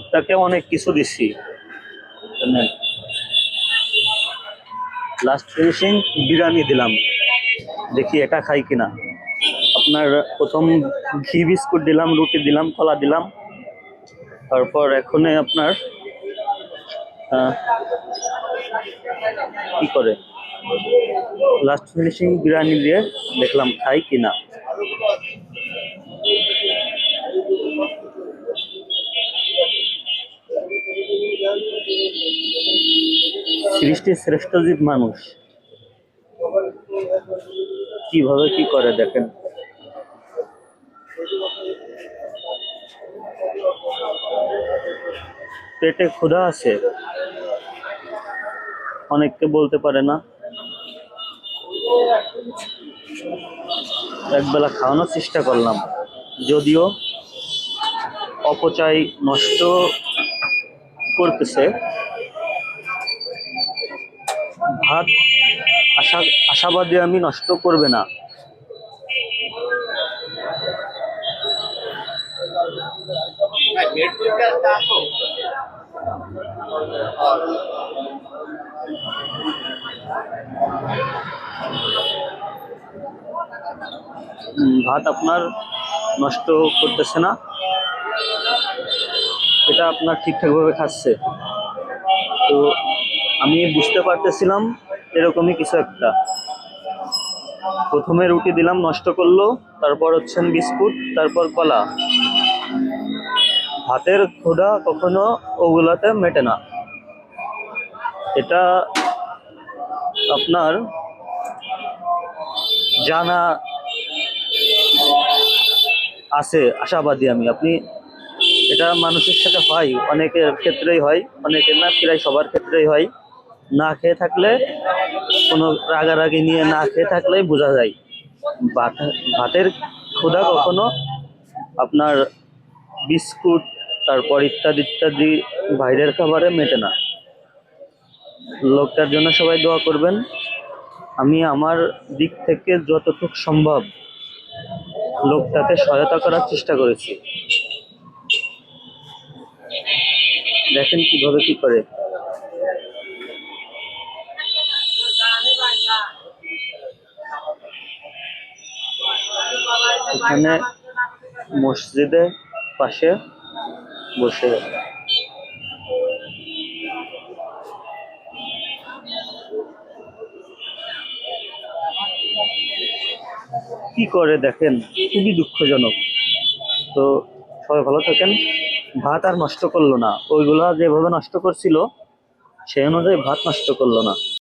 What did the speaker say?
লোকটাকে অনেক কিছু দিচ্ছি। লাস্ট ফিনিশিং বিরিয়ানি দিলাম, দেখি এটা খাই কিনা। আপনার প্রথম ঘি বিস্কুট দিলাম, রুটি দিলাম, কলা দিলাম, তারপর এখনই আপনার কি করে লাস্ট ফিনিশিং বিরিয়ানি দিয়ে দেখলাম খাই কিনা। সৃষ্টি শ্রেষ্ঠ জীব মানুষ, কিভাবে কি করে দেখেন। পেটে ক্ষুধা আছে, অনেককে বলতে পারে না, একবেলা খাওয়ানোর চেষ্টা করলাম, যদিও অপচয় নষ্ট করতেছে। ভাত আশাবাদী আমি নষ্ট করবে না। ভাত আপনার নষ্ট করতেছে না, এটা আপনার ঠিকঠাক ভাবে খাচ্ছে। তো আমি বুঝতে পারতেছিলাম এরকমই কিছু একটা। প্রথমে রুটি দিলাম, নষ্ট করলো, তারপর হচ্ছেন বিস্কুট, তারপর কলা। ভাতের ক্ষুধা কখনো ওগুলাতে মেটে না, এটা আপনার জানা আছে, আশাবাদী আমি। আপনি এটা মানুষের সাথে হয়, অনেকের ক্ষেত্রেই হয়, অনেকের না, প্রায় সবার ক্ষেত্রেই হয়। না খেয়ে থাকলে, কোনো রাগারাগি নিয়ে না খেয়ে থাকলেই বোঝা যায় ভাতের ক্ষুধা কখনো আপনার বিস্কুট, তারপর ইত্যাদি ইত্যাদি বাইরের খাবারে মেটে না। লোকটার জন্য সবাই দোয়া করবেন। আমি আমার দিক থেকে যতটুকু সম্ভব লোকটাকে সহায়তা করার চেষ্টা করেছি। দেখেন কিভাবে কি করে। এখানে মসজিদের পাশে বসে কি করে দেখেন, খুবই দুঃখজনক। তো সবাই ভালো থাকেন। ভাত আর নষ্ট করলো না, ওইগুলা যেভাবে নষ্ট করছিল সেই অনুযায়ী ভাত নষ্ট করলো না।